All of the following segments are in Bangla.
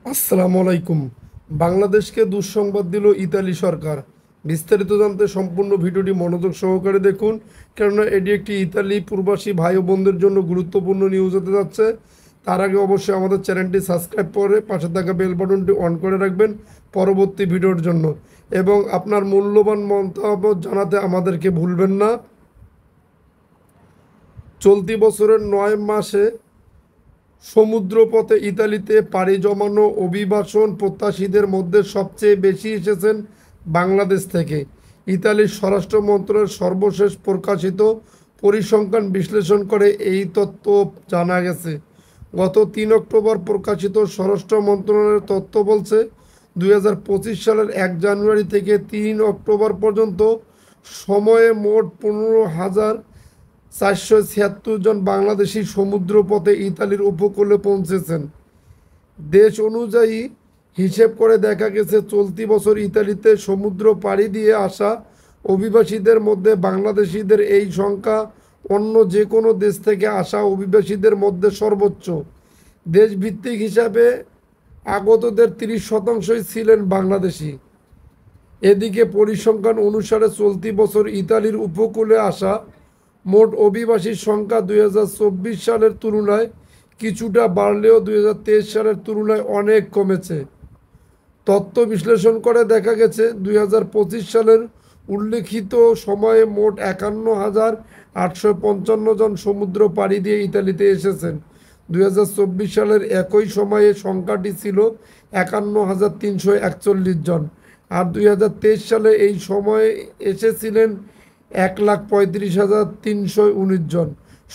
আসসালামু আলাইকুম। বাংলাদেশকে দুঃসংবাদ দিল ইতালি সরকার। বিস্তারিত জানতে সম্পূর্ণ ভিডিওটি মনোযোগ সহকারে দেখুন, কেননা এটি একটি ইতালি প্রবাসী ভাই ও বোনদের জন্য গুরুত্বপূর্ণ নিউজ হতে যাচ্ছে। তার আগে অবশ্যই আমাদের চ্যানেলটি সাবস্ক্রাইব করে পাশে থাকা বেল বাটনটি অন করে রাখবেন পরবর্তী ভিডিওর জন্য, এবং আপনার মূল্যবান মতামত জানাতে আমাদেরকে ভুলবেন না। চলতি বছরের ৯ মাসে সমুদ্রপথে ইতালিতে পাড়ি জমানো অভিবাসন প্রত্যাশীদের মধ্যে সবচেয়ে বেশি এসেছেন বাংলাদেশ থেকে। ইতালির স্বরাষ্ট্র মন্ত্রণালয়ের সর্বশেষ প্রকাশিত পরিসংখ্যান বিশ্লেষণ করে এই তথ্য জানা গেছে। গত ৩ অক্টোবর প্রকাশিত স্বরাষ্ট্র মন্ত্রণালয়ের তথ্য বলছে, ২০২৫ সালের ১ জানুয়ারি থেকে ৩ অক্টোবর পর্যন্ত সময়ে মোট ১৫,৪৭৬ জন বাংলাদেশি সমুদ্রপথে ইতালির উপকূলে পৌঁছেছেন। দেশ অনুযায়ী হিসেব করে দেখা গেছে, চলতি বছর ইতালিতে সমুদ্র পাড়ি দিয়ে আসা অভিবাসীদের মধ্যে বাংলাদেশিদের এই সংখ্যা অন্য যে কোনো দেশ থেকে আসা অভিবাসীদের মধ্যে সর্বোচ্চ। দেশভিত্তিক হিসাবে আগতদের ৩০%ই ছিলেন বাংলাদেশি। এদিকে পরিসংখ্যান অনুসারে চলতি বছর ইতালির উপকূলে আসা মোট অভিবাসীর সংখ্যা ২০২৪ সালের তুলনায় কিছুটা বাড়লেও ২০২৩ সালের তুলনায় অনেক কমেছে। তথ্য বিশ্লেষণ করে দেখা গেছে, ২০২৫ সালের উল্লেখিত সময়ে মোট ৫১,৮৫৫ জন সমুদ্র পাড়ি দিয়ে ইতালিতে এসেছেন। ২০২৪ সালের একই সময়ে সংখ্যাটি ছিল ৫১,৩৪১ জন, আর ২০২৩ সালে এই সময়ে এসেছিলেন ১,৩৫,৩১৯ জন।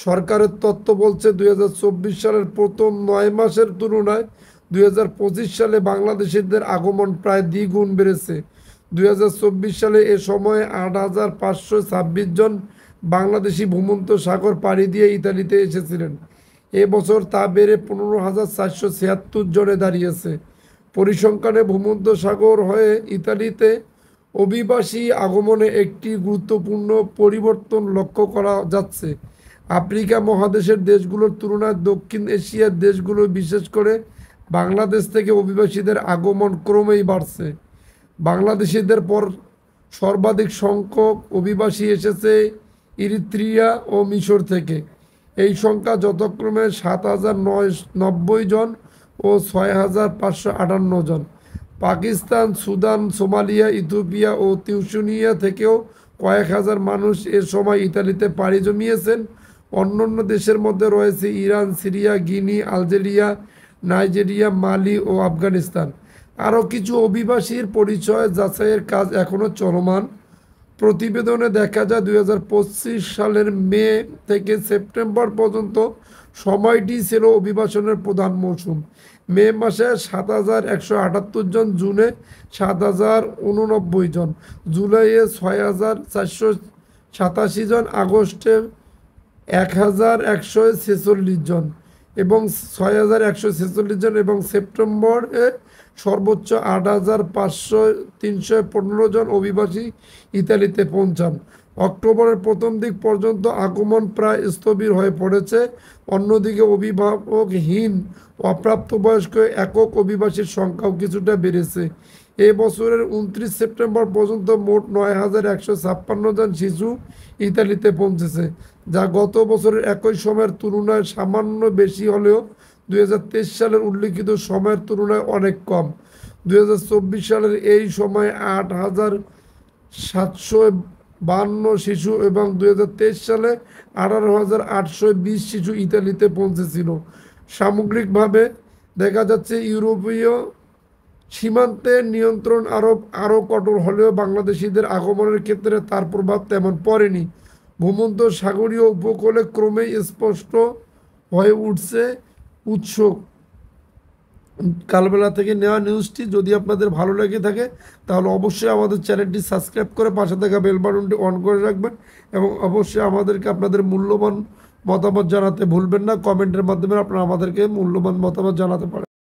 সরকারের তথ্য বলছে, ২০২৪ সালের প্রথম ৯ মাসের তুলনায় ২০২৫ সালে বাংলাদেশিদের আগমন প্রায় দ্বিগুণ বেড়েছে। ২০২৪ সালে এ সময়ে ৮,৫২৬ জন বাংলাদেশি ভূমধ্য সাগর পাড়ি দিয়ে ইতালিতে এসেছিলেন। এবছর তা বেড়ে ১৫,৪৭৬ জনে দাঁড়িয়েছে। পরিসংখ্যানে ভূমধ্য সাগর হয়ে ইতালিতে অভিবাসী আগমনে একটি গুরুত্বপূর্ণ পরিবর্তন লক্ষ্য করা যাচ্ছে। আফ্রিকা মহাদেশের দেশগুলোর তুলনায় দক্ষিণ এশিয়ার দেশগুলো, বিশেষ করে বাংলাদেশ থেকে অভিবাসীদের আগমন ক্রমেই বাড়ছে। বাংলাদেশিদের পর সর্বাধিক সংখ্যক অভিবাসী এসেছে ইরিত্রিয়া ও মিশর থেকে। এই সংখ্যা যথাক্রমে ৭,০৯০ জন ও ৬,৫৫৮ জন। পাকিস্তান, সুদান, সোমালিয়া, ইথিওপিয়া ও তিউনিসিয়া থেকেও কয়েক হাজার মানুষ এ সময় ইতালিতে পাড়ি জমিয়েছেন। অন্যান্য দেশের মধ্যে রয়েছে ইরান, সিরিয়া, গিনি, আলজেরিয়া, নাইজেরিয়া, মালি ও আফগানিস্তান। আরও কিছু অভিবাসীর পরিচয় যাচাইয়ের কাজ এখনও চলমান। প্রতিবেদনে দেখা যায়, ২০২৫ সালের মে থেকে সেপ্টেম্বর পর্যন্ত সময়টি ছিল অভিবাসনের প্রধান মৌসুম। মে মাসে ৭,১৭৮ জন, জুনে ৭,০৮৯ জন, জুলাইয়ে ৬,৪৮৭ জন, আগস্টে ১,১৪৬ জন এবং ৬,১৪৬ জন এবং সেপ্টেম্বরে সর্বোচ্চ ৮,৩১৫ জন অভিবাসী ইতালিতে পৌঁছান। অক্টোবরের প্রথম দিক পর্যন্ত আগমন প্রায় স্থবির হয়ে পড়েছে। অন্যদিকে অভিভাবকহীন অপ্রাপ্তবয়স্ক একক অভিবাসীর সংখ্যাও কিছুটা বেড়েছে। এ বছরের ২৯ সেপ্টেম্বর পর্যন্ত মোট ৯,১৫৬ জন শিশু ইতালিতে পৌঁছেছে, যা গত বছরের একই সময়ের তুলনায় সামান্য বেশি হলেও ২০২৩ সালের উল্লিখিত সময়ের তুলনায় অনেক কম। ২০২৪ সালের এই সময়ে ৮,৭৫২ শিশু এবং ২০২৩ সালে ১৮,৮২০ শিশু ইতালিতে পৌঁছেছিল। সামগ্রিকভাবে দেখা যাচ্ছে, ইউরোপীয় সীমান্তে নিয়ন্ত্রণ আরও কঠোর হলেও বাংলাদেশিদের আগমনের ক্ষেত্রে তার প্রভাব তেমন পড়েনি। ভূমধ্য সাগরীয় উপকূলে ক্রমেই স্পষ্ট হয়ে উঠছে উৎস। কালবেলা থেকে নেওয়া নিউজটি যদি আপনাদের ভালো লেগে থাকে, তাহলে অবশ্যই আমাদের চ্যানেলটি সাবস্ক্রাইব করে পাশে থাকা বেল বাটনটি অন করে রাখবেন, এবং অবশ্যই আমাদেরকে আপনাদের মূল্যবান মতামত জানাতে ভুলবেন না। কমেন্টের মাধ্যমে আপনারা আমাদেরকে মূল্যবান মতামত জানাতে পারেন।